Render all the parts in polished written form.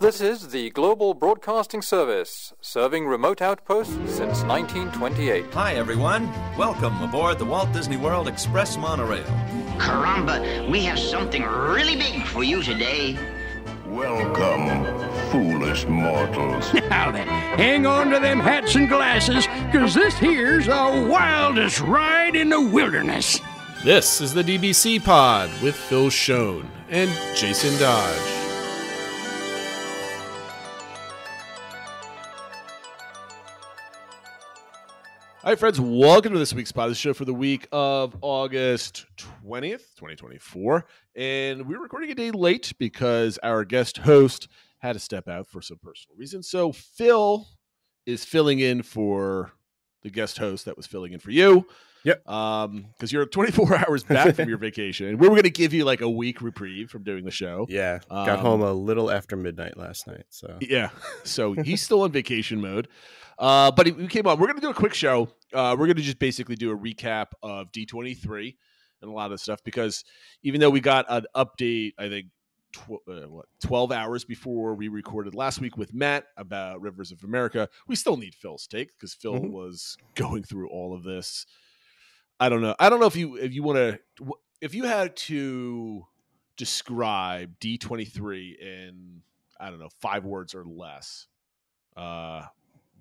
This is the Global Broadcasting Service, serving remote outposts since 1928. Hi, everyone. Welcome aboard the Walt Disney World Express Monorail. Caramba, we have something really big for you today. Welcome, foolish mortals. Now then, hang on to them hats and glasses, because this here's the wildest ride in the wilderness. This is the DBC Pod with Phil Schoen and Jason Dodge. All right, friends, welcome to this week's pod, the show for the week of August 20th, 2024. And we're recording a day late because our guest host had to step out for some personal reasons. So Phil is filling in for the guest host that was filling in for you. Yep. Because you're 24 hours back from your vacation. And we were going to give you like a week reprieve from doing the show. Yeah. Got home a little after midnight last night. So yeah. So he's still on vacation mode. But we came on. We're going to do a quick show. We're going to just basically do a recap of D23 and a lot of stuff because even though we got an update, I think 12 hours before we recorded last week with Matt about Rivers of America, we still need Phil's take because Phil was going through all of this. I don't know if you want to, if you had to describe D23 in, I don't know, 5 words or less, how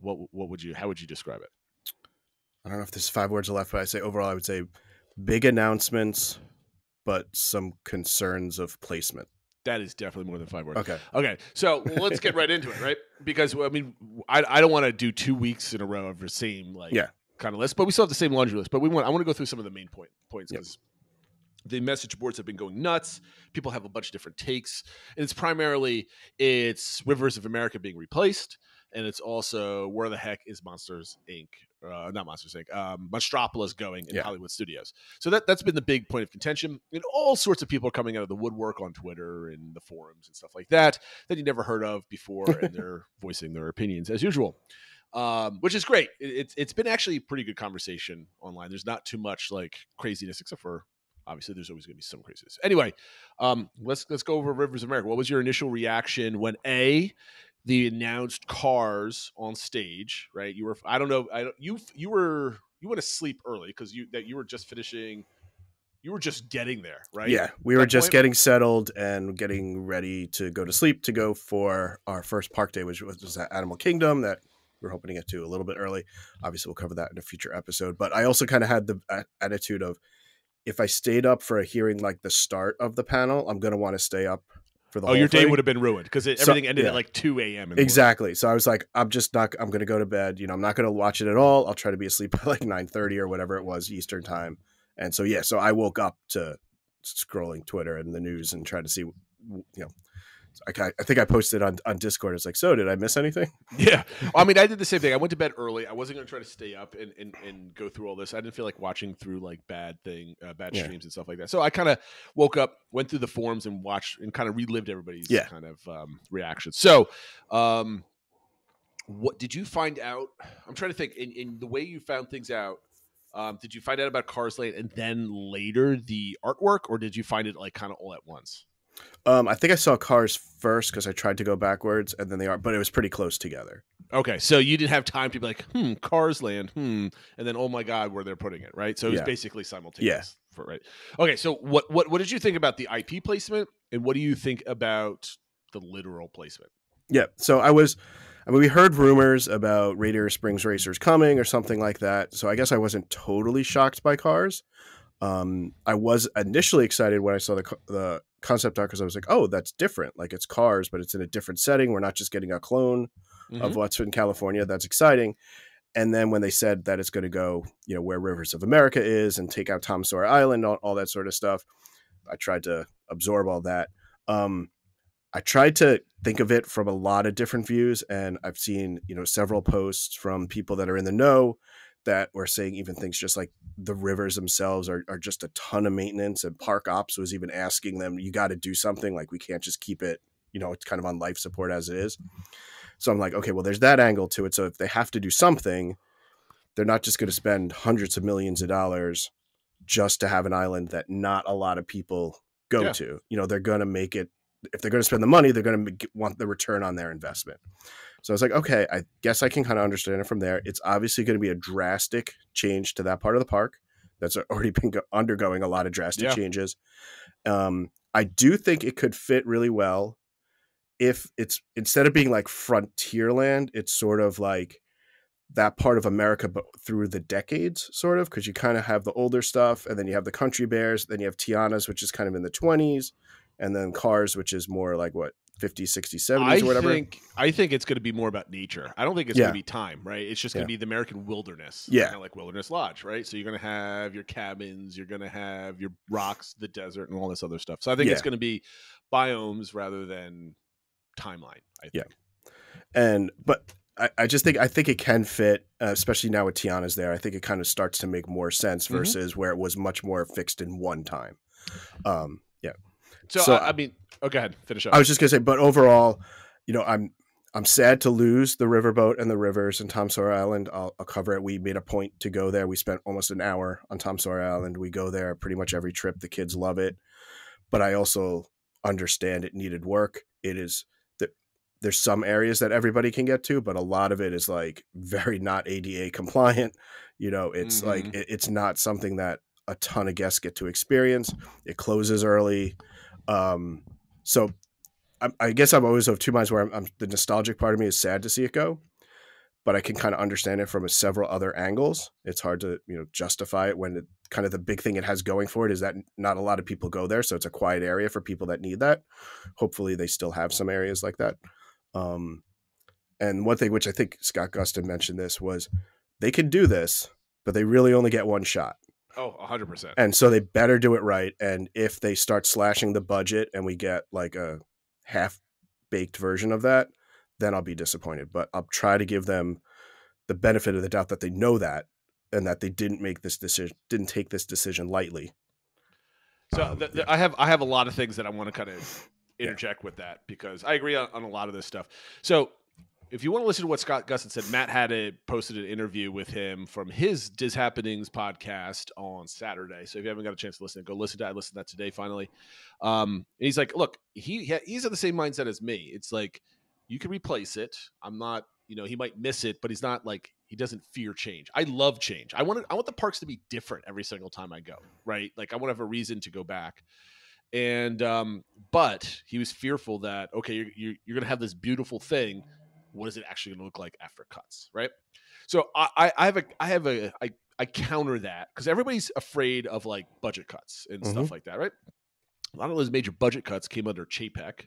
would you describe it? I don't know if this is 5 words or less, but I say overall, I would say big announcements, but some concerns of placement. That is definitely more than 5 words. Okay. So let's get right into it, right? Because I mean, I don't want to do 2 weeks in a row of the same kind of list, but we still have the same laundry list. But I want to go through some of the main points because the message boards have been going nuts. People have a bunch of different takes, and it's primarily Rivers of America being replaced, and it's also where the heck is Monsters Inc. Not Monsters Inc. Monstropolis going in Hollywood Studios. So that's been the big point of contention, and all sorts of people are coming out of the woodwork on Twitter and the forums and stuff like that you never heard of before, and they're voicing their opinions as usual. Which is great. It's been actually a pretty good conversation online. There's not too much like craziness, except for obviously there's always going to be some craziness. Anyway, let's go over Rivers of America. What was your initial reaction when the announced Cars on stage? Right, you were you went to sleep early because you were just finishing. You were just getting there, right? Yeah, we were just getting settled and getting ready to go to sleep to go for our first park day, which was at Animal Kingdom that we're hoping to get to a little bit early. Obviously, we'll cover that in a future episode. But I also kind of had the attitude of if I stayed up for a hearing like the start of the panel, I'm going to want to stay up for the whole your day thing. Would have been ruined because everything ended at like 2 a.m. Exactly. So I was like, I'm going to go to bed. I'm not going to watch it at all. I'll try to be asleep by like 9:30 or whatever it was Eastern time. And so, so I woke up to scrolling Twitter and the news and trying to see, I think I posted on Discord. It's like, so did I miss anything? Yeah. I mean, I did the same thing. I went to bed early. I wasn't going to try to stay up and go through all this. I didn't feel like watching through like bad streams and stuff like that. So I kind of woke up, went through the forums and watched and kind of relived everybody's kind of reactions. So what did you find out? I'm trying to think in the way you found things out. Did you find out about Cars Land and then later the artwork, or did you find it like kind of all at once? I think I saw Cars first because I tried to go backwards, and then the art, but it was pretty close together. Okay, so you didn't have time to be like, Cars Land, and then oh my God, where they're putting it, right? So it was basically simultaneous. Yeah. Right. Okay, so what did you think about the IP placement, and what do you think about the literal placement? Yeah, so we heard rumors about Radiator Springs Racers coming or something like that. So I guess I wasn't totally shocked by Cars. I was initially excited when I saw the concept art because I was like, oh, that's different. Like it's Cars, but it's in a different setting. We're not just getting a clone of what's in California. That's exciting. And then when they said that it's going to go, where Rivers of America is and take out Tom Sawyer Island, all that sort of stuff, I tried to absorb all that. I tried to think of it from a lot of different views, and I've seen, several posts from people that are in the know that were saying even things just like the rivers themselves are just a ton of maintenance, and Park Ops was even asking them, you got to do something, like we can't just keep it, it's kind of on life support as it is. So I'm like, okay, well, there's that angle to it. So if they have to do something, they're not just going to spend hundreds of millions of dollars just to have an island that not a lot of people go to. They're going to make it if they're going to spend the money, they're going to want the return on their investment. So I was like, okay, I guess I can kind of understand it from there. It's obviously going to be a drastic change to that part of the park that's already been undergoing a lot of drastic changes. I do think it could fit really well if it's, instead of being like Frontierland, it's sort of like that part of America, but through the decades, sort of, because you kind of have the older stuff, and then you have the Country Bears, then you have Tiana's, which is kind of in the 20s, and then Cars, which is more like what, 50s, 60s, 70s, or whatever. I think it's going to be more about nature. I don't think it's going to be time, right? It's just going to be the American wilderness. Yeah. Kind of like Wilderness Lodge, right? So you're going to have your cabins, you're going to have your rocks, the desert, and all this other stuff. So I think it's going to be biomes rather than timeline, I think. Yeah. But I think it can fit, especially now with Tiana's there. I think it kind of starts to make more sense versus where it was much more fixed in one time. So I mean, go ahead, finish up. I was just gonna say, but overall, I'm sad to lose the riverboat and the rivers and Tom Sawyer Island. I'll cover it. We made a point to go there. We spent almost an hour on Tom Sawyer Island. We go there pretty much every trip. The kids love it, but I also understand it needed work. It is that there's some areas that everybody can get to, but a lot of it is like very not ADA compliant. It's like it's not something that a ton of guests get to experience. It closes early. So I guess I'm always of two minds where I'm the nostalgic part of me is sad to see it go, but I can kind of understand it from several other angles. It's hard to, justify it when kind of the big thing it has going for it is that not a lot of people go there. So it's a quiet area for people that need that. Hopefully they still have some areas like that. And one thing, which I think Scott Gustin mentioned this, was they can do this, but they really only get one shot. Oh, 100%. And so they better do it right. And if they start slashing the budget and we get like a half-baked version of that, then I'll be disappointed. But I'll try to give them the benefit of the doubt that they know that and that they didn't take this decision lightly. So I have a lot of things that I want to kind of interject with that, because I agree on a lot of this stuff. So if you want to listen to what Scott Gustin said, Matt had posted an interview with him from his Dis Happenings podcast on Saturday. So if you haven't got a chance to listen, go listen to that. I listened to that today, finally. And he's like, look, he's in the same mindset as me. It's like, you can replace it. I'm not, he might miss it, but he's not like, he doesn't fear change. I love change. I want the parks to be different every single time I go, right? Like I want to have a reason to go back. And, but he was fearful that, okay, you're going to have this beautiful thing. What is it actually going to look like after cuts, right? So I counter that, because everybody's afraid of like budget cuts and stuff like that, right? A lot of those major budget cuts came under Chapek,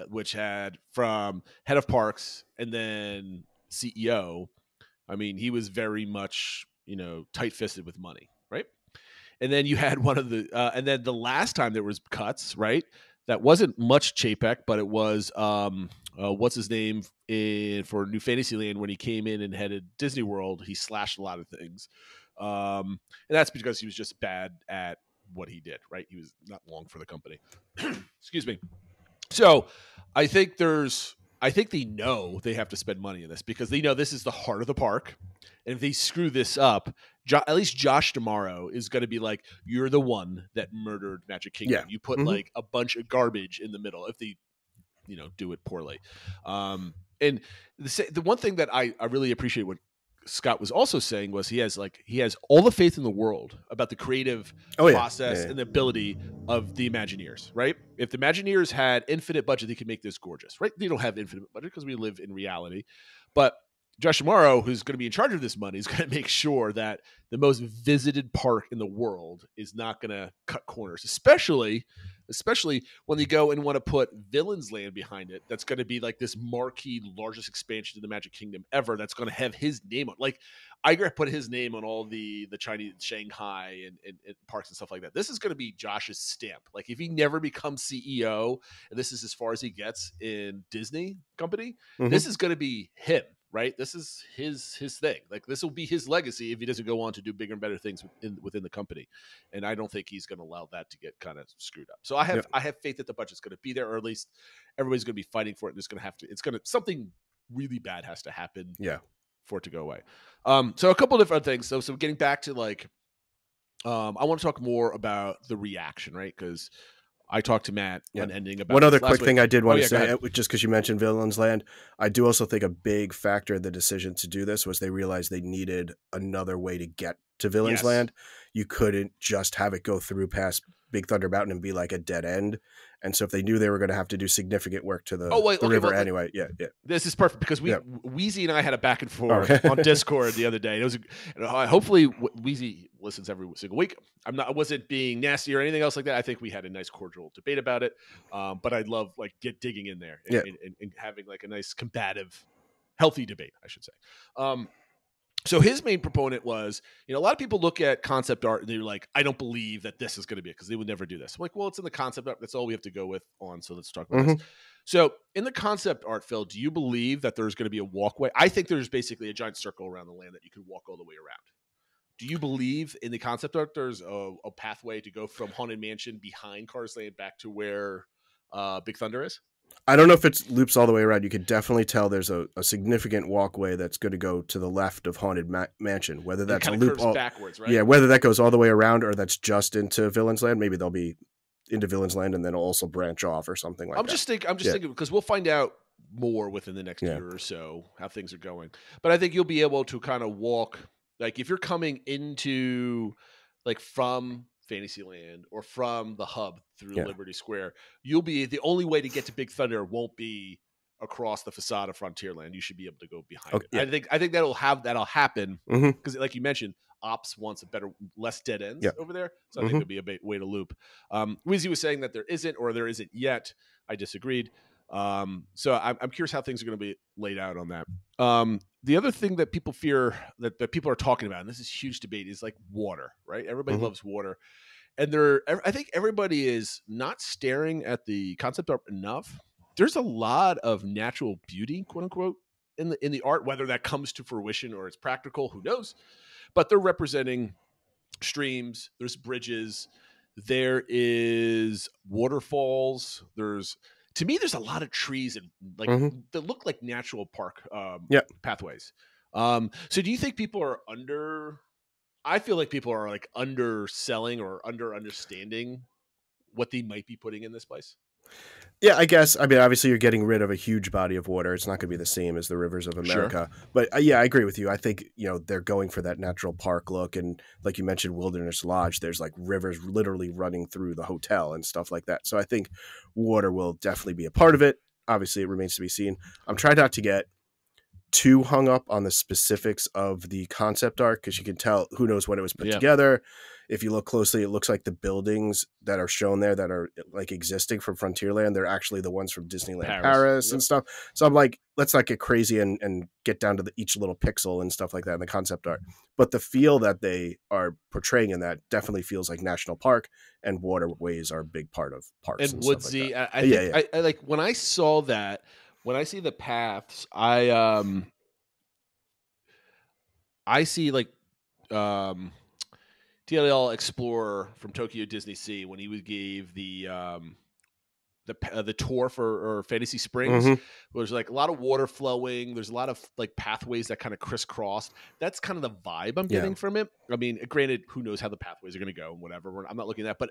which had from head of parks and then CEO. I mean, he was very much, tight-fisted with money, right? And then you had one of the, and then the last time there was cuts, right? That wasn't much Chapek, but it was, what's his name for New Fantasyland when he came in and headed DisneyWorld. He slashed a lot of things. And that's because he was just bad at what he did, right? He was not long for the company. Excuse me. So I think they know they have to spend money in this, because they know this is the heart of the park. And if they screw this up, at least Josh D'Amaro is going to be like, you're the one that murdered Magic Kingdom. Yeah. You put like a bunch of garbage in the middle if they, do it poorly. And the one thing that I really appreciate what Scott was also saying was he has all the faith in the world about the creative process and the ability of the Imagineers, right? If the Imagineers had infinite budget, they could make this gorgeous, right? They don't have infinite budget because we live in reality. But Josh D'Amaro, who's going to be in charge of this money, is going to make sure that the most visited park in the world is not going to cut corners, especially when they go and want to put Villains Land behind it. That's going to be like this marquee, largest expansion to the Magic Kingdom ever. That's going to have his name on. Like, Iger put his name on all the Chinese Shanghai and parks and stuff like that. This is going to be Josh's stamp. Like, if he never becomes CEO, and this is as far as he gets in Disney company, this is going to be him. Right, this is his thing. Like, this will be his legacy if he doesn't go on to do bigger and better things within the company. And I don't think he's going to allow that to get kind of screwed up. So I have faith that the budget's going to be there, or at least everybody's going to be fighting for it. And something really bad has to happen, for it to go away. So a couple different things. So getting back to like, I want to talk more about the reaction, right? Because I talked to Matt on ending about one other last quick week. thing I did want to say, just because you mentioned Villain's Land, I do also think a big factor in the decision to do this was they realized they needed another way to get to Villain's Land. You couldn't just have it go through past Big Thunder Mountain and be like a dead end. And so if they knew they were going to have to do significant work to the river anyway, this is perfect because Wheezy and I had a back and forth on Discord the other day. It was hopefully Wheezy listens every single week. I wasn't being nasty or anything else like that. I think we had a nice cordial debate about it. But I'd love like digging in there and having like a nice combative, healthy debate, I should say. So his main proponent was, a lot of people look at concept art and they're like, I don't believe that this is going to be it because they would never do this. I'm like, well, it's in the concept art. That's all we have to go with on. So let's talk about this. So in the concept art, Phil, do you believe that there's going to be a walkway? I think there's basically a giant circle around the land that you can walk all the way around. Do you believe in the concept art there's a pathway to go from Haunted Mansion behind Cars Land back to where Big Thunder is? I don't know if it loops all the way around. You could definitely tell there's a significant walkway that's going to go to the left of Haunted Mansion. Whether that's a loop backwards, right? Yeah, whether that goes all the way around or that's just into Villain's Land. Maybe they'll be into Villain's Land and then also branch off or something like that. I'm just thinking because we'll find out more within the next year or so how things are going. But I think you'll be able to kind of walk, like if you're coming into like from Fantasyland or from the hub through Liberty Square, you'll be the only way to get to Big Thunder won't be across the facade of Frontierland. You should be able to go behind it. I think that'll happen because like you mentioned, Ops wants a less dead ends over there. So I think there'll be a way to loop. Weezy was saying that there isn't yet. I disagreed. So I'm curious how things are going to be laid out on that. The other thing that people fear that people are talking about, and this is a huge debate, is like water, right? Everybody loves water. And I think everybody is not staring at the concept art enough. There's a lot of natural beauty, quote unquote, in the art, whether that comes to fruition or it's practical, who knows? But they're representing streams, there's bridges, there is waterfalls, to me, there's a lot of trees and like that look like natural park pathways. So do you think people are I feel like people are like underselling or understanding what they might be putting in this place? Yeah, I guess. I mean, obviously you're getting rid of a huge body of water. It's not going to be the same as the rivers of America. Sure. But I agree with you. I think, they're going for that natural park look. And like you mentioned, Wilderness Lodge, there's like rivers literally running through the hotel and stuff like that. So I think water will definitely be a part of it. Obviously, it remains to be seen. I'm trying not to get too hung up on the specifics of the concept art because you can tell who knows when it was put together. If you look closely, it looks like the buildings that are shown there that are like existing from Frontierland, they're actually the ones from Disneyland Paris and stuff. So I'm like, let's not get crazy and get down to each little pixel and stuff like that in the concept art. But the feel that they are portraying in that definitely feels like national park, and waterways are a big part of parks. And Woodsy, like I like when I saw that. When I see the paths, I see like DLL Explorer from Tokyo Disney Sea when he gave the tour for Fantasy Springs. There's like a lot of water flowing. There's a lot of like pathways that kind of crisscross. That's kind of the vibe I'm getting from it. I mean, granted, who knows how the pathways are going to go and whatever. I'm not looking at that, but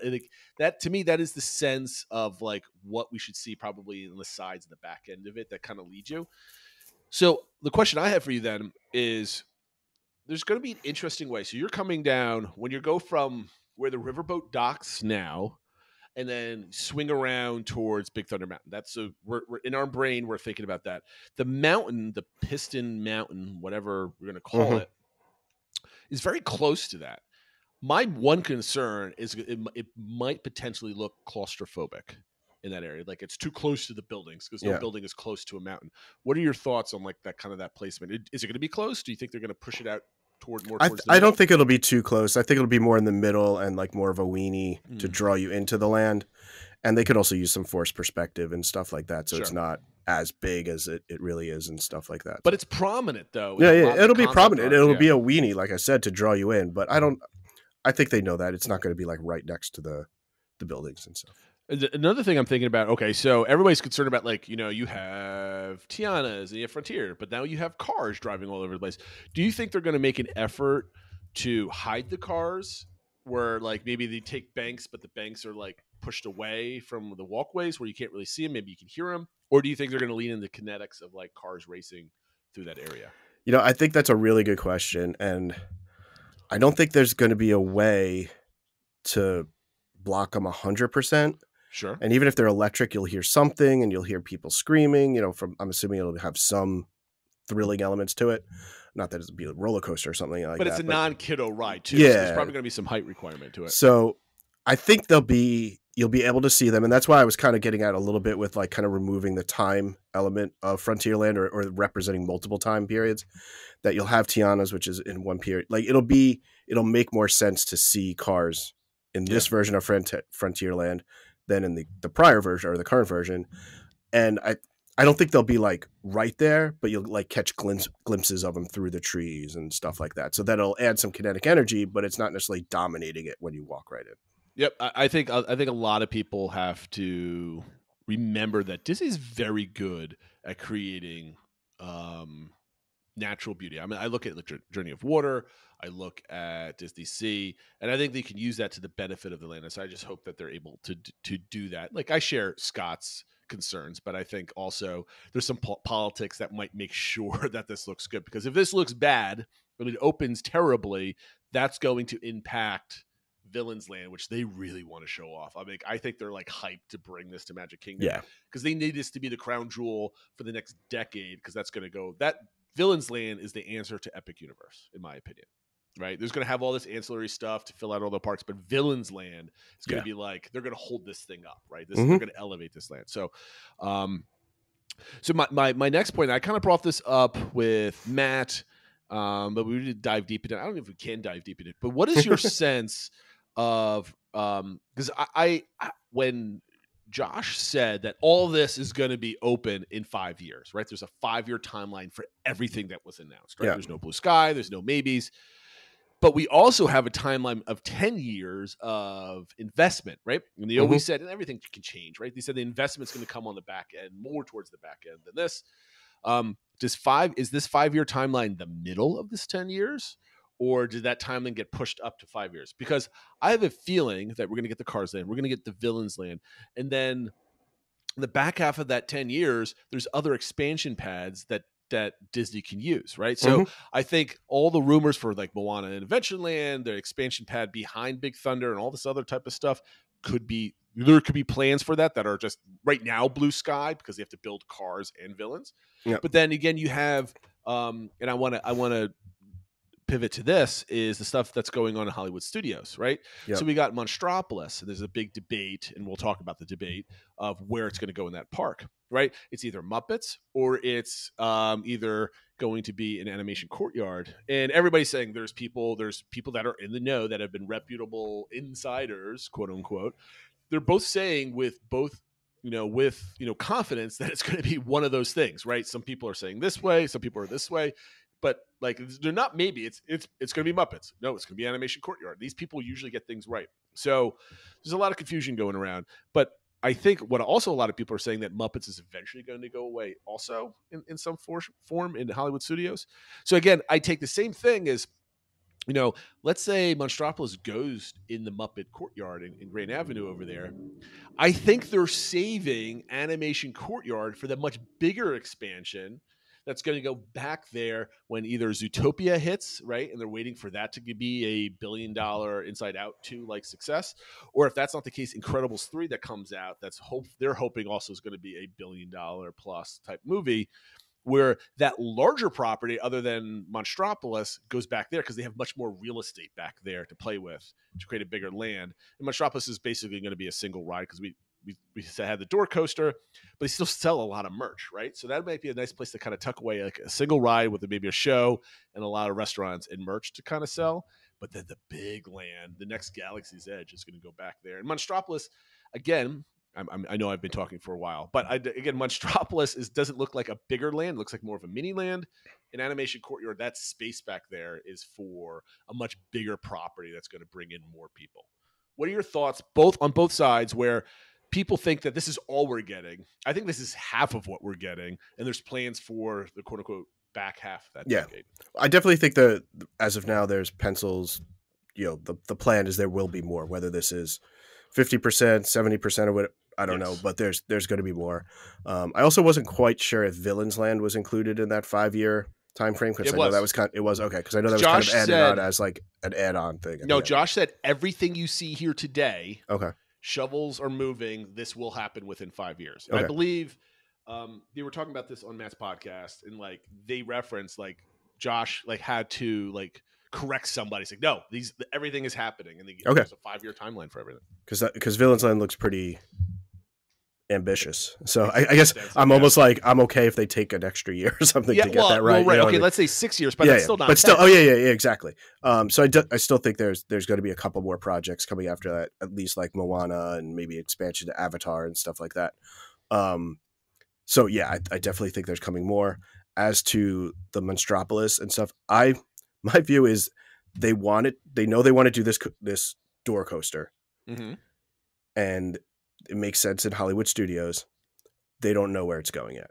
that to me, that is the sense of like what we should see probably in the sides and the back end of it that kind of leads you. So the question I have for you then is, there's going to be an interesting way. So you're coming down when you go from where the riverboat docks now, and then swing around towards Big Thunder Mountain. That's we're in our brain, we're thinking about that. The mountain, the Piston Mountain, whatever we're going to call it, is very close to that. My one concern is it might potentially look claustrophobic in that area. Like it's too close to the buildings because no building is close to a mountain. What are your thoughts on like that placement? Is it going to be close? Do you think they're going to push it out towards the middle? I don't think it'll be too close. I think it'll be more in the middle and like more of a weenie to draw you into the land. And they could also use some forced perspective and stuff like that. So it's not as big as it really is and stuff like that. But it's prominent though. It'll be prominent. It'll be a weenie, like I said, to draw you in. But I think they know that it's not going to be like right next to the buildings and stuff. Another thing I'm thinking about, okay, so everybody's concerned about like, you have Tiana's and you have Frontier, but now you have cars driving all over the place. Do you think they're going to make an effort to hide the cars where like maybe they take banks, but the banks are like pushed away from the walkways where you can't really see them? Maybe you can hear them, or do you think they're going to lean into kinetics of like cars racing through that area? I think that's a really good question, and I don't think there's going to be a way to block them 100%. Sure. And even if they're electric, you'll hear something, and you'll hear people screaming. I'm assuming it'll have some thrilling elements to it. Not that it'll be a roller coaster or something like that. But it's a non-kiddo ride too. Yeah. So there's probably going to be some height requirement to it. So I think you'll be able to see them. And that's why I was kind of getting at a little bit with like kind of removing the time element of Frontierland or representing multiple time periods, that you'll have Tiana's, which is in one period. Like it'll make more sense to see cars in this version of Frontierland than in the prior version or the current version. And I don't think they'll be like right there, but you'll like catch glimpses of them through the trees and stuff like that. So that'll add some kinetic energy, but it's not necessarily dominating it when you walk right in. Yep, I think a lot of people have to remember that Disney's very good at creating natural beauty. I mean, I look at the Journey of Water, I look at Disney Sea, and I think they can use that to the benefit of the land. And so I just hope that they're able to do that. Like I share Scott's concerns, but I think also there's some politics that might make sure that this looks good, because if this looks bad and it opens terribly, that's going to impact Villains Land, which they really want to show off. I mean, I think they're like hyped to bring this to Magic Kingdom, because they need this to be the crown jewel for the next decade, because that's going to go, that Villains Land is the answer to Epic Universe, in my opinion. Right? There's going to have all this ancillary stuff to fill out all the parks, but Villains Land is going to be like, they're going to hold this thing up, right? They're going to elevate this land. So, so my next point, I kind of brought this up with Matt, but we did dive deep into it. I don't know if we can dive deep into it, but what is your sense of, because I when Josh said that all this is going to be open in 5 years, right? There's a 5-year timeline for everything that was announced, right? There's no blue sky, there's no maybes. But we also have a timeline of 10 years of investment, right? And they always said, and everything can change, right? They said the investment's going to come on the back end, more towards the back end than this. Is this 5-year timeline the middle of this 10 years? Or did that timeline get pushed up to 5 years? Because I have a feeling that we're going to get the Cars Land, we're going to get the Villains Land, and then in the back half of that 10 years, there's other expansion pads that Disney can use, right? So I think all the rumors for like Moana and Adventureland, the expansion pad behind Big Thunder and all this other type of stuff there could be plans for that are just right now blue sky, because they have to build cars and villains. But then again, you have and I want to pivot to this, is the stuff that's going on in Hollywood Studios, right? So we got Monstropolis, and there's a big debate, and we'll talk about the debate of where it's going to go in that park, right? It's either Muppets or it's either going to be an animation courtyard. And everybody's saying there's people that are in the know that have been reputable insiders, quote unquote. They're both saying with confidence that it's going to be one of those things, right? Some people are saying this way, some people are this way. But like, they're not maybe. It's going to be Muppets. No, it's going to be Animation Courtyard. These people usually get things right. So there's a lot of confusion going around. But I think what also a lot of people are saying, that Muppets is eventually going to go away also in some form in Hollywood Studios. So again, I take the same thing as, let's say Monstropolis goes in the Muppet Courtyard in Grand Avenue over there. I think they're saving Animation Courtyard for the much bigger expansion that's going to go back there when either Zootopia hits, right? And they're waiting for that to be $1 billion Inside Out 2 like success. Or if that's not the case, Incredibles 3 that comes out, they're hoping also is going to be $1 billion plus type movie, where that larger property, other than Monstropolis, goes back there because they have much more real estate back there to play with to create a bigger land. And Monstropolis is basically going to be a single ride, because we had the door coaster, but they still sell a lot of merch, right? So that might be a nice place to kind of tuck away like a single ride with maybe a show and a lot of restaurants and merch to kind of sell. But then the big land, the next Galaxy's Edge, is going to go back there. And Monstropolis, again, I know I've been talking for a while, but again, Monstropolis doesn't look like a bigger land. It looks like more of a mini land. In Animation Courtyard, that space back there is for a much bigger property that's going to bring in more people. What are your thoughts on both sides, where people think that this is all we're getting? I think this is half of what we're getting, and there's plans for the quote unquote back half of that decade. I definitely think that as of now, there's pencils. The plan is there will be more, whether this is 50%, 70% of it. I don't know, but there's going to be more. I also wasn't quite sure if Villains Land was included in that 5-year time frame, because I know that was it was okay, because I know that was Josh kind of added on as like an add-on thing. No, Josh said everything you see here today, okay, shovels are moving. This will happen within 5 years. Okay. I believe they were talking about this on Matt's podcast, and like they referenced like Josh like had to like correct somebody. It's like, no, everything is happening, and there's a 5-year timeline for everything. Because Villains Land looks pretty ambitious, so I guess I'm almost like I'm okay if they take an extra year or something to get that right. Well, right. Okay, I mean? let's say 6 years, but that's still not. But still, yeah, exactly. So I still think there's going to be a couple more projects coming after that, at least like Moana and maybe expansion to Avatar and stuff like that. So yeah, I definitely think there's coming more. As to the Monstropolis and stuff, my view is they know they want to do this door coaster, and it makes sense in Hollywood studios. They don't know where it's going yet.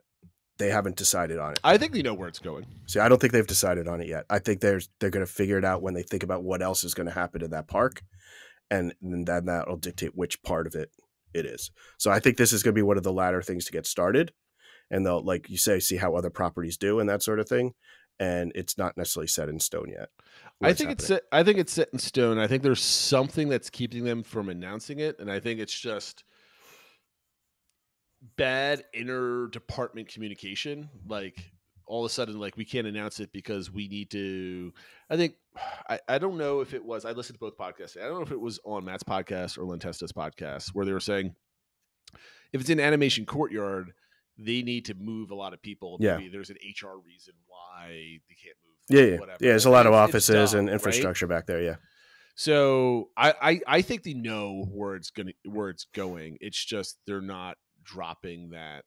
They haven't decided on it. I think they know where it's going. See, I don't think they've decided on it yet. I think they're going to figure it out when they think about what else is going to happen in that park, and then that'll dictate which part of it is. So I think this is going to be one of the latter things to get started, and they'll, like you say, see how other properties do and that sort of thing. And it's not necessarily set in stone yet. I think it's set in stone. I think there's something that's keeping them from announcing it, and I think it's just bad inter-department communication. Like all of a sudden, like we can't announce it because we need to. I think I don't know if it was. I listened to both podcasts. I don't know if it was on Matt's podcast or Len Testa's podcast where they were saying if it's in Animation Courtyard, they need to move a lot of people. Maybe there's an HR reason why they can't move. Whatever. Yeah. There's a lot of offices and infrastructure back there. Yeah. So I think they know where it's going. It's just they're not dropping that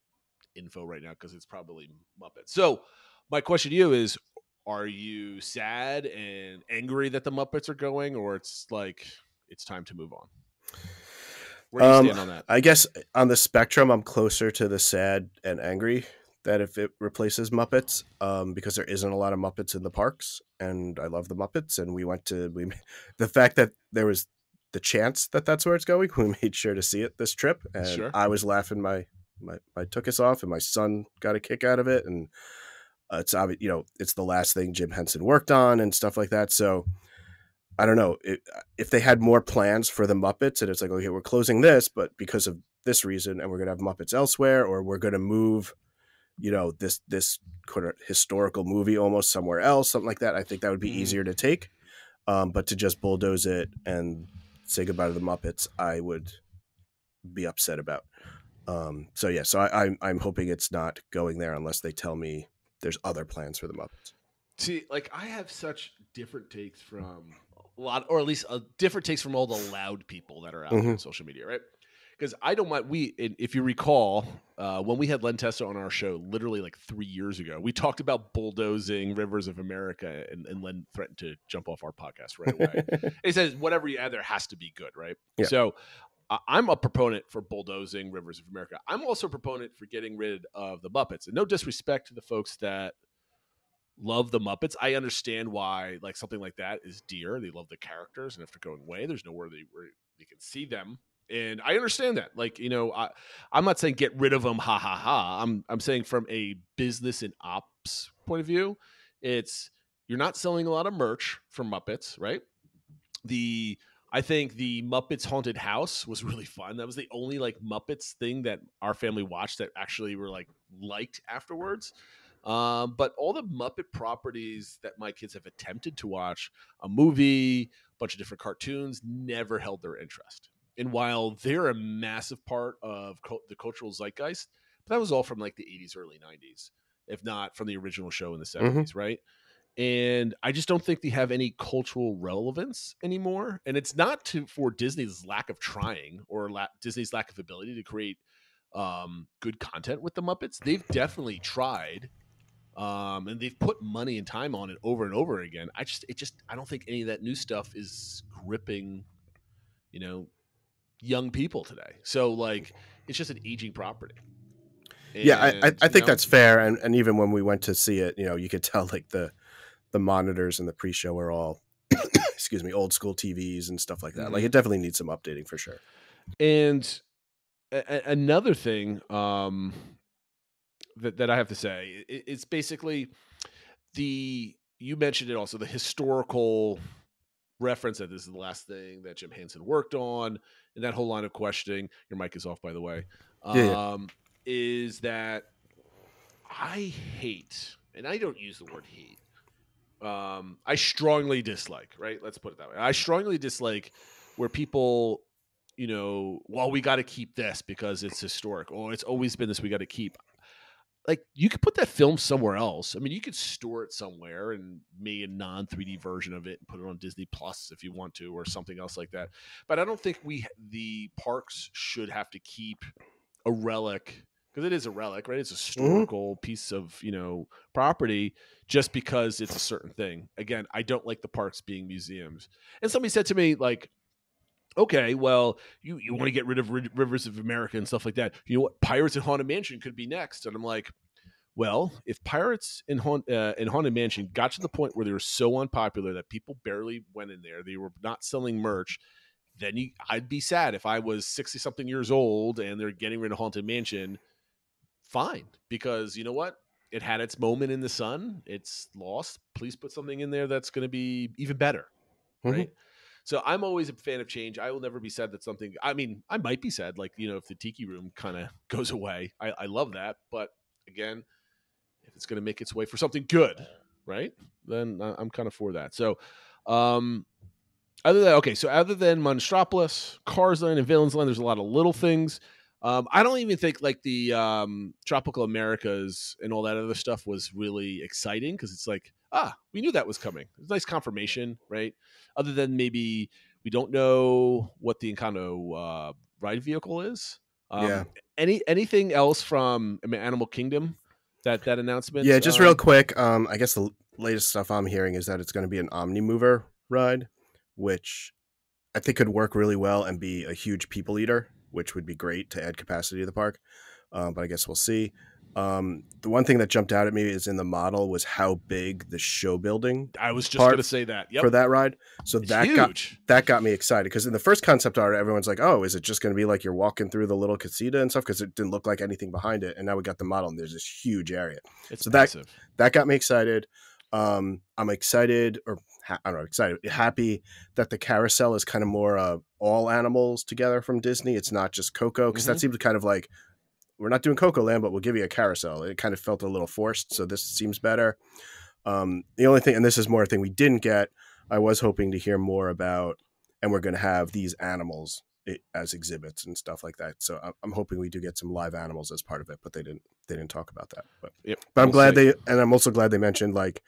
info right now because it's probably Muppets. So my question to you is, are you sad and angry that the Muppets are going, or it's like it's time to move on? Where do you stand on that? I guess on the spectrum, I'm closer to the sad and angry that if it replaces Muppets, because there isn't a lot of Muppets in the parks, and I love the Muppets, and the fact that there was the chance that that's where it's going, we made sure to see it this trip, and I was laughing my tuchus off, and my son got a kick out of it, and it's obvious, it's the last thing Jim Henson worked on and stuff like that. So I don't know if they had more plans for the Muppets, and it's like, okay, we're closing this, but because of this reason, and we're gonna have Muppets elsewhere, or we're gonna move, this historical movie almost somewhere else, something like that. I think that would be easier to take, but to just bulldoze it and say goodbye to the Muppets, I would be upset about. So I'm hoping it's not going there unless they tell me there's other plans for the Muppets. See, like I have such different takes from a lot, or at least different takes from all the loud people that are out there on social media, right? Because I don't mind. If you recall, when we had Len Testa on our show, literally like 3 years ago, we talked about bulldozing Rivers of America, and Len threatened to jump off our podcast right away. He says, whatever you add there has to be good, right? Yeah. So I'm a proponent for bulldozing Rivers of America. I'm also a proponent for getting rid of the Muppets. And no disrespect to the folks that love the Muppets. I understand why like something like that is dear. They love the characters, and if they're going away, there's nowhere they can see them. And I understand that. Like, I'm not saying get rid of them, ha ha ha. I'm saying from a business and ops point of view, you're not selling a lot of merch for Muppets, right? I think the Muppets Haunted House was really fun. That was the only like Muppets thing that our family watched that actually were liked afterwards. But all the Muppet properties that my kids have attempted to watch, a movie, a bunch of different cartoons, never held their interest. And while they're a massive part of the cultural zeitgeist, but that was all from like the 80s, early 90s, if not from the original show in the 70s, right? And I just don't think they have any cultural relevance anymore. And it's not for Disney's lack of trying or Disney's lack of ability to create good content with the Muppets. They've definitely tried, and they've put money and time on it over and over again. I don't think any of that new stuff is gripping, young people today. So like, it's just an aging property. And, I think that's fair. And even when we went to see it, you could tell like the monitors in the pre-show are all, old school TVs and stuff like that. Like it definitely needs some updating for sure. And another thing that I have to say, it's basically you mentioned it also, the historical reference that this is the last thing that Jim Henson worked on, and that whole line of questioning. Your mic is off, by the way. Is that I hate, and I don't use the word hate. I strongly dislike, right? Let's put it that way. I strongly dislike where people, well, we got to keep this because it's historic. Oh, it's always been this. We got to keep. Like, you could put that film somewhere else. I mean, you could store it somewhere and make a non-3D version of it and put it on Disney Plus if you want to, or something else like that. But I don't think the parks should have to keep a relic, because it is a relic, right? It's a historical piece of, property, just because it's a certain thing. Again, I don't like the parks being museums. And somebody said to me, like, okay, well, you want to get rid of Rivers of America and stuff like that. You know what? Pirates in Haunted Mansion could be next. And I'm like, well, if Pirates in Haunted Mansion got to the point where they were so unpopular that people barely went in there, they were not selling merch, then I'd be sad. If I was 60-something years old and they're getting rid of Haunted Mansion, fine. Because you know what? It had its moment in the sun. It's lost. Please put something in there that's going to be even better, right? So I'm always a fan of change. I will never be sad that something, I mean, I might be sad, like, if the Tiki Room kind of goes away. I love that. But again, if it's going to make its way for something good, right, then I'm kind of for that. So other than Monstropolis, Cars Land, and Villains Land, there's a lot of little things. I don't even think like the Tropical Americas and all that other stuff was really exciting, because it's like, we knew that was coming. It's a nice confirmation, right? Other than maybe we don't know what the Encanto ride vehicle is. Anything else from Animal Kingdom, that announcement? Yeah, just real quick. I guess the latest stuff I'm hearing is that it's going to be an Omnimover ride, which I think could work really well and be a huge people eater, which would be great to add capacity to the park. But I guess we'll see. The one thing that jumped out at me is in the model was how big the show building. I was just going to say that. Yep. For that ride. So it's that huge. got me excited, because in the first concept art, everyone's like, oh, is it just going to be like you're walking through the little casita and stuff? Because it didn't look like anything behind it. And now we got the model and there's this huge area. It's so massive. That got me excited. I'm excited, or happy that the carousel is kind of more all animals together from Disney. It's not just Coco, because that seemed kind of like, we're not doing Coco Land, but we'll give you a carousel. It kind of felt a little forced, so this seems better. The only thing, and this is more a thing we didn't get, I was hoping to hear more about, and we're going to have these animals as exhibits and stuff like that. So I'm hoping we do get some live animals as part of it, but they didn't talk about that. But I'm glad I'm also glad they mentioned, like,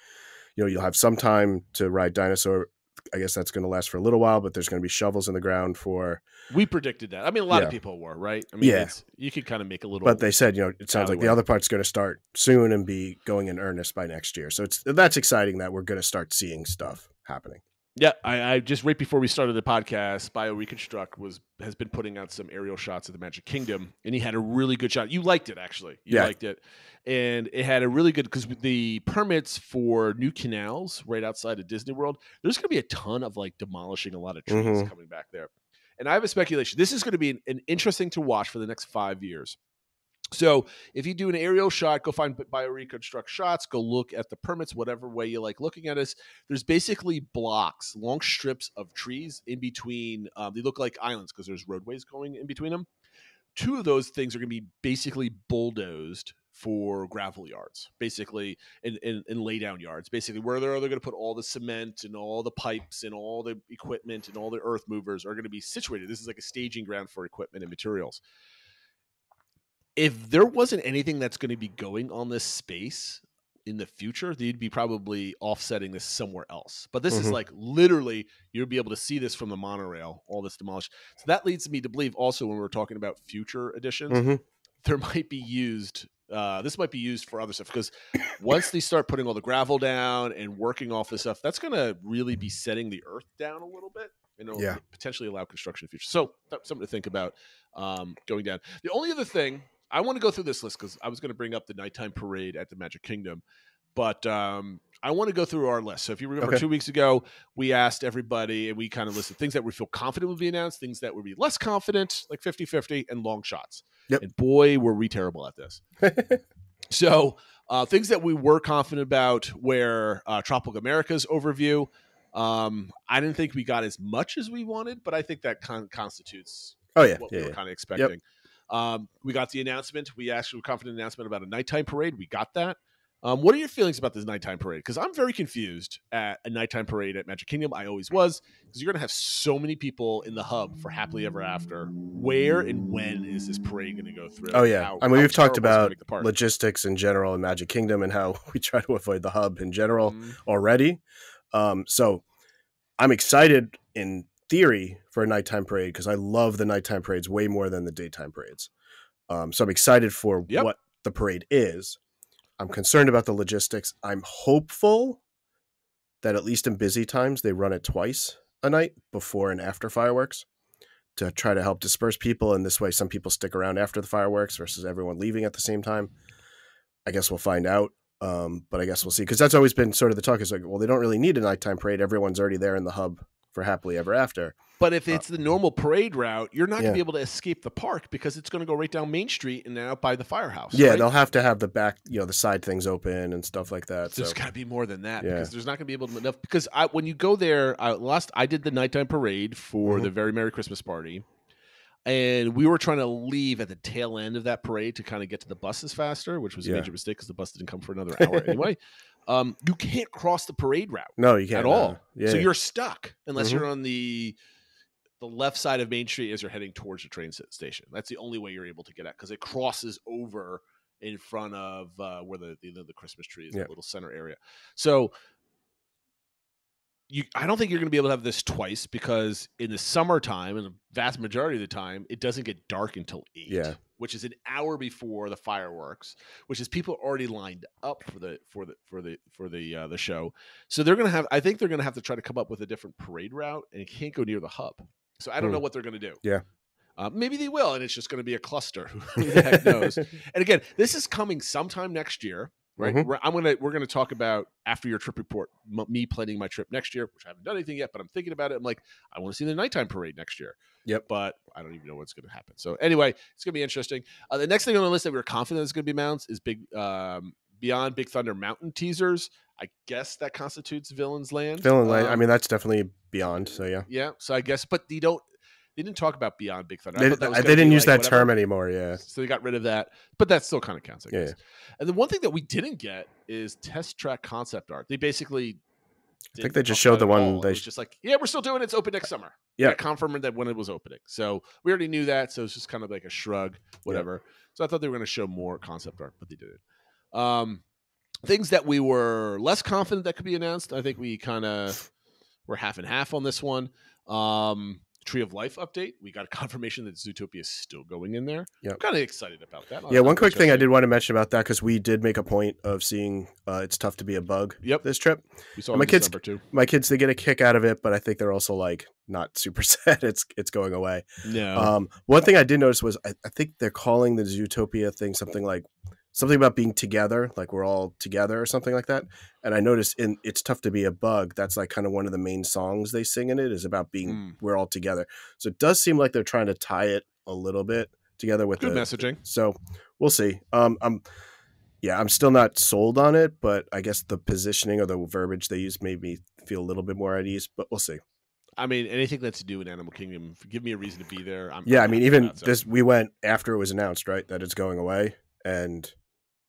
you'll have some time to ride Dinosaur. I guess that's going to last for a little while, but there's going to be shovels in the ground for. We predicted that. I mean, a lot of people were, right? I mean, you could kind of make a little. But they said, it sounds like the other part's going to start soon and be going in earnest by next year. So that's exciting that we're going to start seeing stuff happening. Yeah, I just right before we started the podcast, BioReconstruct has been putting out some aerial shots of the Magic Kingdom, and he had a really good shot. You liked it, actually. You liked it, and it had a really good, because the permits for new canals right outside of Disney World, there's going to be a ton of like demolishing a lot of trees coming back there, and I have a speculation. This is going to be an interesting to watch for the next 5 years. So if you do an aerial shot, go find BioReconstruct shots, go look at the permits, whatever way you like looking at us. There's basically blocks, long strips of trees in between. They look like islands because there's roadways going in between them. 2 of those things are going to be basically bulldozed for gravel yards, basically, and lay down yards, basically where they're going to put all the cement and all the pipes and all the equipment and all the earth movers are going to be situated. This is like a staging ground for equipment and materials. If there wasn't anything that's going to be going on this space in the future, they'd be probably offsetting this somewhere else. But this is like literally, you'll be able to see this from the monorail, all this demolished. So that leads me to believe also, when we're talking about future editions, there might be used, this might be used for other stuff, because once they start putting all the gravel down and working off this stuff, that's going to really be setting the earth down a little bit. And it'll potentially allow construction in the future. So that's something to think about going down. The only other thing, I want to go through this list because I was going to bring up the nighttime parade at the Magic Kingdom, but I want to go through our list. So if you remember 2 weeks ago, we asked everybody and we kind of listed things that we feel confident would be announced, things that would be less confident, like 50-50, and long shots. Yep. And boy, were we terrible at this. So things that we were confident about were Tropical America's overview. I didn't think we got as much as we wanted, but I think that constitutes what we were kind of expecting. Yep. We got the announcement. We actually were confident announcement about a nighttime parade. We got that. What are your feelings about this nighttime parade? Because I'm very confused at a nighttime parade at Magic Kingdom. I always was, because you're going to have so many people in the hub for Happily Ever After. Where and when is this parade going to go through? Oh, yeah. We've talked about logistics in general in Magic Kingdom and how we try to avoid the hub in general already. So I'm excited in theory for a nighttime parade because I love the nighttime parades way more than the daytime parades. So I'm excited for what the parade is. I'm concerned about the logistics. I'm hopeful that at least in busy times, they run it twice a night before and after fireworks to try to help disperse people. And this way, some people stick around after the fireworks versus everyone leaving at the same time. I guess we'll find out. But I guess we'll see. Because that's always been sort of the talk is like, well, they don't really need a nighttime parade. Everyone's already there in the hub for Happily Ever After. But if it's the normal parade route, you're not going to be able to escape the park because it's going to go right down Main Street and then out by the firehouse. Yeah, right? They'll have to have the back, the side things open and stuff like that. There's got to be more than that because there's not going to be able to enough. Because when you go there, I did the nighttime parade for the Very Merry Christmas Party, and we were trying to leave at the tail end of that parade to kind of get to the buses faster, which was a major mistake because the bus didn't come for another hour anyway. You can't cross the parade route. No, you can't at all. Yeah. So you're stuck unless you're on the left side of Main Street as you're heading towards the train station. That's the only way you're able to get out because it crosses over in front of where the Christmas tree is, that little center area. So I don't think you're going to be able to have this twice because in the summertime, and the vast majority of the time, it doesn't get dark until 8, which is an hour before the fireworks, which is people already lined up for the show. So they're going to have, I think they're going to have to try to come up with a different parade route, and it can't go near the hub. So I don't know what they're going to do. Yeah. Maybe they will, and it's just going to be a cluster. Who the heck knows? And again, this is coming sometime next year. Right, we're gonna talk about after your trip report, me planning my trip next year, which I haven't done anything yet, but I'm thinking about it. I'm like, I want to see the nighttime parade next year. Yep, but I don't even know what's going to happen. So anyway, it's gonna be interesting. The next thing on the list that we're confident is going to be announced is Beyond Big Thunder Mountain teasers. I guess that constitutes Villain's Land. I mean, that's definitely Beyond. So yeah. So I guess, but they didn't talk about Beyond Big Thunder. They didn't use that term anymore, So they got rid of that. But that still kind of counts, I guess. Yeah. And the one thing that we didn't get is test track concept art. They basically I think they just showed the one. It was just like, we're still doing it. It's open next summer. Yeah. Confirmed that when it was opening. So we already knew that. So it's just kind of like a shrug, whatever. Yeah. So I thought they were going to show more concept art, but they didn't. Things that we were less confident that could be announced. I think we kind of were half and half on this one. Tree of Life update. We got a confirmation that Zootopia is still going in there. Yep. I'm kind of excited about that. One quick thing I did want to mention about that because we did make a point of seeing It's Tough to Be a Bug this trip. We saw my kids too. My kids, they get a kick out of it, but I think they're also like not super sad it's going away. No. One thing I did notice was I think they're calling the Zootopia thing something about being together, like we're all together or something like that. And I noticed in It's Tough to Be a Bug, that's like kind of one of the main songs they sing in it is about being we're all together. So it does seem like they're trying to tie it a little bit together with good messaging. So we'll see. I'm still not sold on it, but I guess the positioning or the verbiage they use made me feel a little bit more at ease, but we'll see. I mean, anything that's to do with Animal Kingdom, give me a reason to be there. We went after it was announced, right, that it's going away, and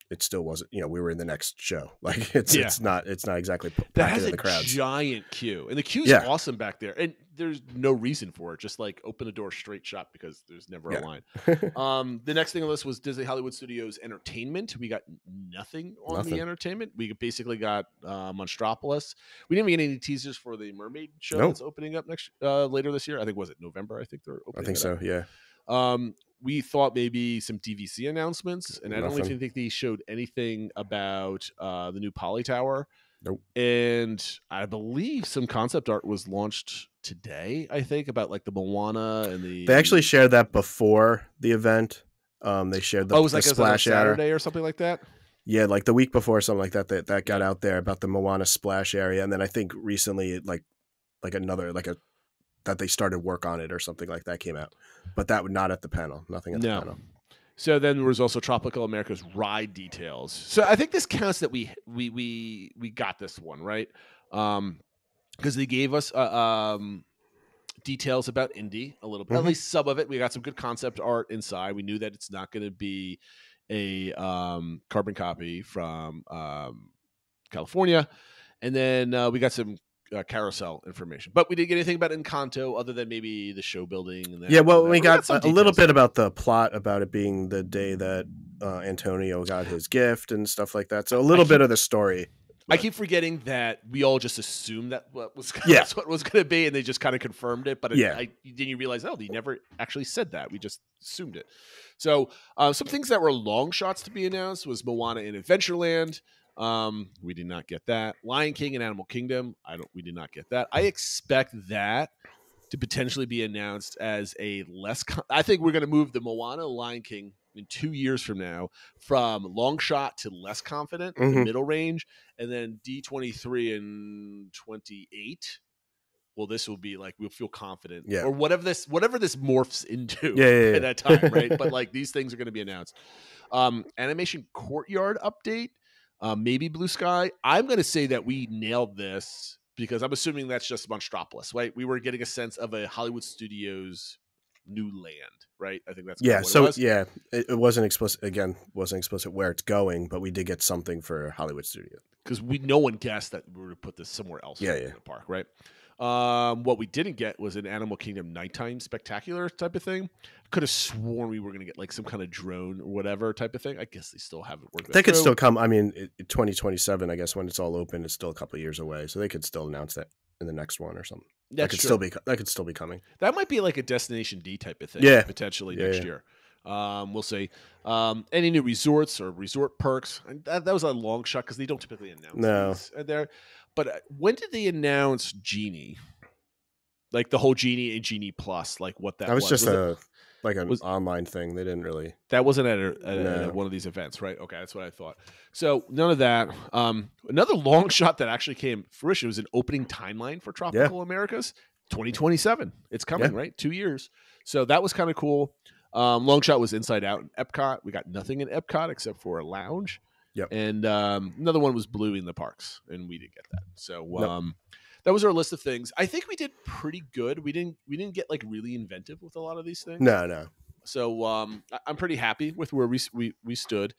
it still wasn't. We were in the next show. Like it's not exactly that has in the crowds. A giant queue, and the queue's awesome back there, and there's no reason for it. Just like open the door, straight shot because there's never a line. The next thing on the list was Disney Hollywood Studios Entertainment. We got nothing on the entertainment. We basically got Monstropolis. We didn't even get any teasers for the Mermaid show that's opening up later this year. I think was it November? I think they're opening. I think so. Yeah. We thought maybe some DVC announcements, and I don't even think they showed anything about the new Poly Tower. Nope. And I believe some concept art was launched today, I think, about like the Moana and the... They actually shared that before the event. They shared the it was like splash Saturday or something like that? Yeah, like the week before, something like that got out there about the Moana splash area, and then I think recently, like that they started work on it or something like that came out, but that would not at the panel, nothing at the panel. So then there was also Tropical America's ride details. So I think this counts that we got this one right, because they gave us details about Indy a little bit, at least some of it. We got some good concept art inside. We knew that it's not going to be a carbon copy from California, and then we got some carousel information, but we didn't get anything about Encanto other than maybe the show building. And we got a little bit about the plot, about it being the day that Antonio got his gift and stuff like that. So a little bit of the story. I keep forgetting that we all just assumed that that's what it was going to be, and they just kind of confirmed it. But then you realize, they never actually said that. We just assumed it. So some things that were long shots to be announced was Moana in Adventureland. We did not get that. Lion King and Animal Kingdom. We did not get that. I expect that to potentially be announced as a less. I think we're going to move the Moana Lion King in 2 years from now from long shot to less confident, the middle range, and then D23 in 28. Well, this will be like, we'll feel confident, or whatever this morphs into at that time, right? But like, these things are going to be announced. Animation Courtyard update, maybe Blue Sky. I'm going to say that we nailed this because I'm assuming that's just Monstropolis, right? We were getting a sense of a Hollywood Studios new land, right? I think that's what it was. It wasn't explicit. Again, wasn't explicit where it's going, but we did get something for Hollywood Studio because no one guessed that we were to put this somewhere else in the park, right? What we didn't get was an Animal Kingdom nighttime spectacular type of thing. Could have sworn we were going to get like some kind of drone or whatever type of thing. I guess they still haven't worked. They could still come. I mean, 2027. I guess when it's all open, it's still a couple of years away, so they could still announce that in the next one or something. That could still be coming. That might be like a Destination D type of thing. Potentially next year. We'll see. Any new resorts or resort perks? And that was a long shot because they don't typically announce these there. But when did they announce Genie? Like the whole Genie and Genie Plus, like what that was? That was just an online thing. They didn't really. That wasn't at one of these events, right? Okay, that's what I thought. So none of that. Another long shot that actually came to fruition was an opening timeline for Tropical Americas, 2027. It's coming, right? 2 years. So that was kind of cool. Long shot was Inside Out in Epcot. We got nothing in Epcot except for a lounge. Yep. And another one was Blue in the parks, and we didn't get that. So that was our list of things. I think we did pretty good. We didn't get like really inventive with a lot of these things. No. So I'm pretty happy with where we stood.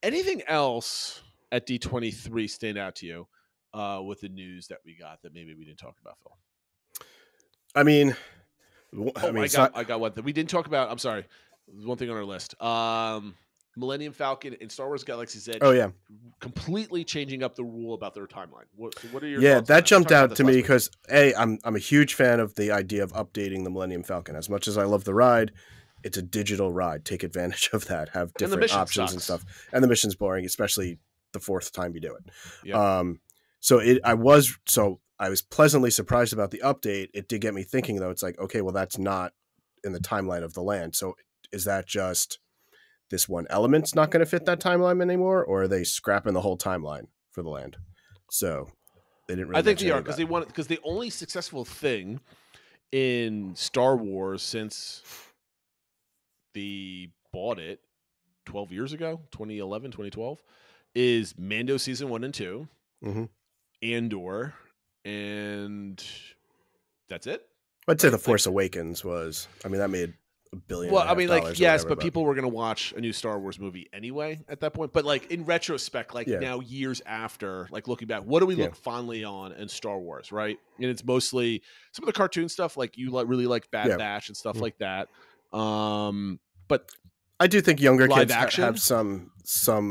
Anything else at D23 stand out to you with the news that we got that maybe we didn't talk about, Phil? I got one thing we didn't talk about. I'm sorry. One thing on our list. Millennium Falcon and Star Wars Galaxy's Edge. Completely changing up the rule about their timeline. What are your thoughts? That jumped out to me because I'm a huge fan of the idea of updating the Millennium Falcon. As much as I love the ride, it's a digital ride. Take advantage of that. Have different options and stuff. And the mission's boring, especially the fourth time you do it. Yeah. I was pleasantly surprised about the update. It did get me thinking though. It's like, okay, well that's not in the timeline of the land. So is that just this one element's not going to fit that timeline anymore, or are they scrapping the whole timeline for the land? So they didn't really. I think they are because the only successful thing in Star Wars since they bought it 12 years ago, 2011, 2012, is Mando season 1 and 2, Andor, and that's it. I'd say The Force Awakens was. I mean, that made $1 billion. Well, I mean, like, yes, but people were going to watch a new Star Wars movie anyway at that point. But like in retrospect, like now years after, like looking back, what do we look fondly on in Star Wars, right? And it's mostly some of the cartoon stuff, like you really like Bad Batch and stuff like that. But I do think younger kids have some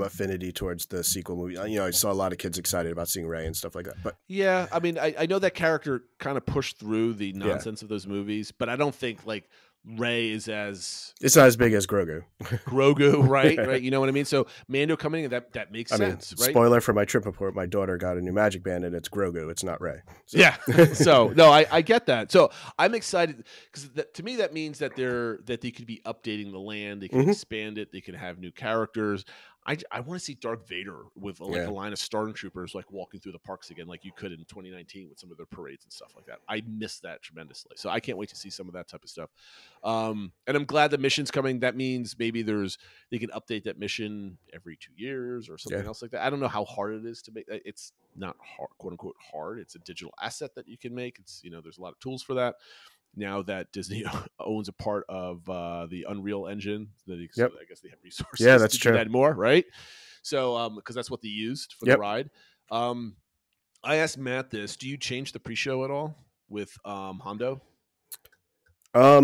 affinity towards the sequel movie. You know, I saw a lot of kids excited about seeing Rey and stuff like that. But yeah, I mean, I know that character kind of pushed through the nonsense of those movies, but I don't think like Rey is it's not as big as Grogu. Right? Right. You know what I mean? So Mando coming in, that makes sense, right? Spoiler for my trip report, my daughter got a new magic band and it's Grogu. It's not Rey. So. Yeah. So no, I get that. So I'm excited because to me, that means that they could be updating the land. They can expand it. They can have new characters. I want to see Darth Vader with like a line of stormtroopers like walking through the parks again, like you could in 2019 with some of their parades and stuff like that. I miss that tremendously. So I can't wait to see some of that type of stuff. And I'm glad the mission's coming. That means maybe they can update that mission every 2 years or something else like that. I don't know how hard it is to make. It's not hard, quote unquote hard. It's a digital asset that you can make. It's, there's a lot of tools for that. Now that Disney owns a part of the Unreal Engine, so I guess they have resources that's to true. do that more, right? So, because that's what they used for the ride. I asked Matt this. Do you change the pre-show at all with Hondo? I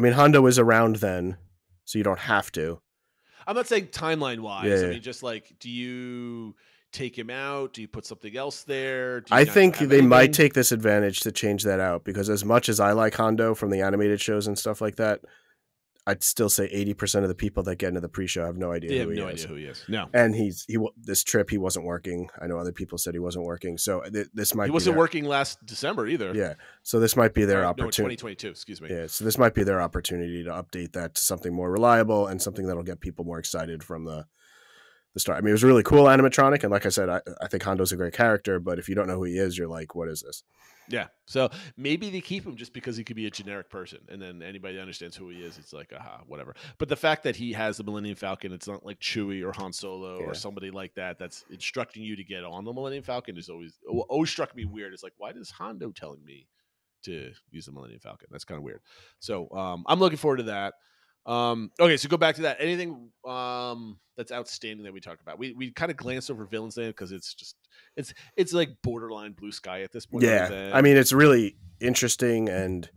mean, Hondo was around then, so you don't have to. I'm not saying timeline-wise. I mean, just like, do you take him out? Do you put something else there? I think they might take this advantage to change that out, because as much as I like Hondo from the animated shows and stuff like that, I'd still say 80% of the people that get into the pre-show have no idea who he is. No. And this trip, he wasn't working. I know other people said he wasn't working. So this might be. He wasn't working last December either. Yeah. So this might be their opportunity. No, 2022, excuse me. Yeah. So this might be their opportunity to update that to something more reliable and something that'll get people more excited from the start. I mean, it was a really cool animatronic. And like I said, I think Hondo's a great character, but if you don't know who he is, you're like, what is this? Yeah. So maybe they keep him just because he could be a generic person. And then anybody that understands who he is, it's like, aha, whatever. But the fact that he has the Millennium Falcon, it's not like Chewie or Han Solo or somebody like that that's instructing you to get on the Millennium Falcon is always struck me weird. It's like, why does Hondo telling me to use the Millennium Falcon? That's kind of weird. So I'm looking forward to that. Okay, so go back to that. Anything that's outstanding that we talked about? We kind of glanced over villains there because it's like borderline blue sky at this point. Yeah, I mean, it's really interesting and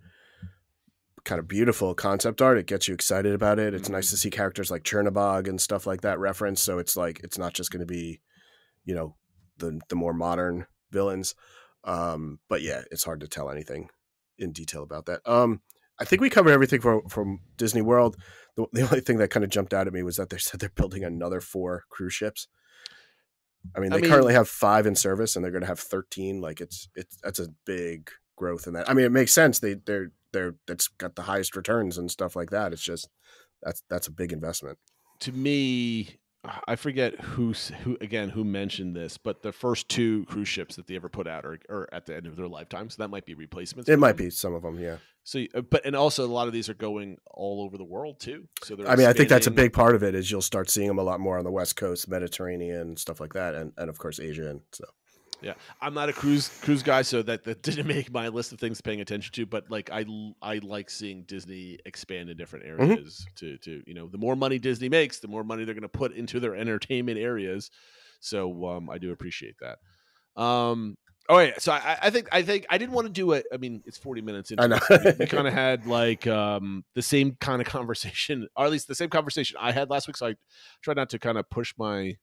kind of beautiful concept art. It gets you excited about it. It's nice to see characters like Chernobog and stuff like that referenced. So it's like it's not just going to be, the more modern villains. But yeah, it's hard to tell anything in detail about that. I think we covered everything from Disney World. The only thing that kind of jumped out at me was that they said they're building another 4 cruise ships. I mean, they currently have 5 in service, and they're going to have 13. Like that's a big growth in that. I mean, it makes sense. That's got the highest returns and stuff like that. It's just that's a big investment. To me, I forget who mentioned this, but the first 2 cruise ships that they ever put out are at the end of their lifetime, so that might be replacements. It might be some of them, yeah. So, and also a lot of these are going all over the world too. So I mean, I think that's a big part of it is you'll start seeing them a lot more on the West Coast, Mediterranean, stuff like that, and of course Asia. And so, yeah, I'm not a cruise guy, so that didn't make my list of things paying attention to. But like, I like seeing Disney expand in different areas. To the more money Disney makes, the more money they're going to put into their entertainment areas. So I do appreciate that. Oh yeah, so I think I didn't want to do it. I mean, it's 40 minutes into it. We kind of had like the same kind of conversation, or at least the same conversation I had last week. So I tried not to kind of push my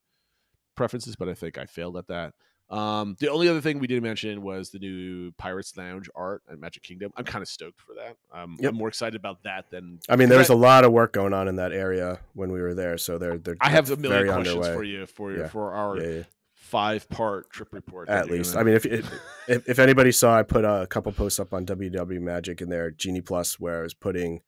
preferences, but I think I failed at that. The only other thing we didn't mention was the new Pirates Lounge art at Magic Kingdom. I'm kind of stoked for that. I'm more excited about that than. I mean, there was a lot of work going on in that area when we were there, so they're. I have a million questions for you for our 5-part trip report. At least, I mean, if anybody saw, I put a couple posts up on WW Magic in their Genie Plus where I was putting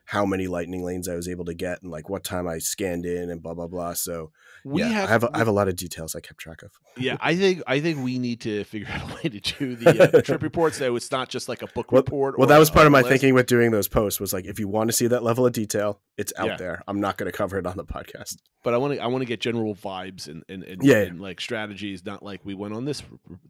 how many lightning lanes I was able to get and like what time I scanned in and blah blah blah. So I have a lot of details I kept track of. Yeah, I think we need to figure out a way to do the trip reports so it's not just like a book report. Well, that was part of my thinking with doing those posts was like, if you want to see that level of detail, it's out there. I'm not going to cover it on the podcast. But I want to get general vibes and like strategies, not like we went on this,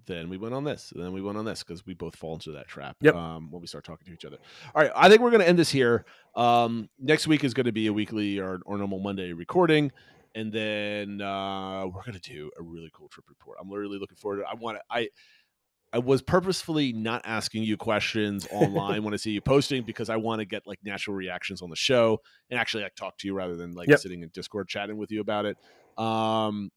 then we went on this, and then we went on this, because we both fall into that trap when we start talking to each other. All right, I think we're going to end this here. Next week is going to be a weekly or normal Monday recording, and then we're going to do a really cool trip report. I'm literally looking forward to it. I was purposefully not asking you questions online when I see you posting, because I want to get like natural reactions on the show and actually like talk to you rather than like sitting in Discord chatting with you about it. I'm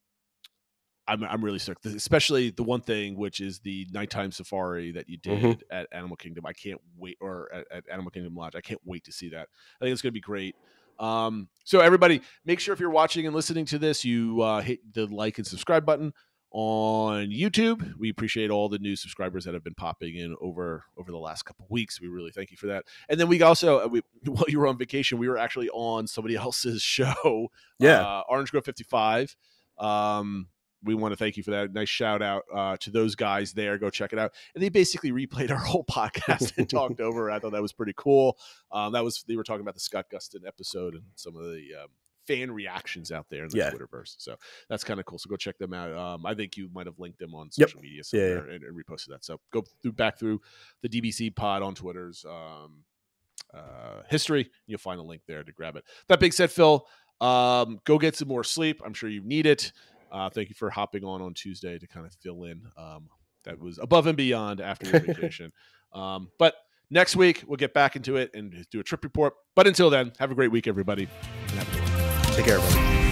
really stoked, especially the one thing, which is the nighttime safari that you did at Animal Kingdom. I can't wait, or at Animal Kingdom Lodge. I can't wait to see that. I think it's going to be great. So everybody, make sure if you're watching and listening to this, you hit the like and subscribe button. on YouTube. We appreciate all the new subscribers that have been popping in over the last couple of weeks. We really thank you for that. And then we also, while you were on vacation, we were actually on somebody else's show. Orange Grove 55. We want to thank you for that. Nice shout out to those guys there. Go check it out. And they basically replayed our whole podcast and talked over. I thought that was pretty cool. They were talking about the Scott Gustin episode and some of the fan reactions out there in the Twitterverse. So that's kind of cool. So go check them out. I think you might have linked them on social media somewhere and reposted that. So go back through the DBC pod on Twitter's history. You'll find a link there to grab it. That being said, Phil, go get some more sleep. I'm sure you need it. Thank you for hopping on Tuesday to kind of fill in. That was above and beyond after your vacation. But next week, we'll get back into it and do a trip report. But until then, have a great week, everybody. And have a good one. Take care, everybody.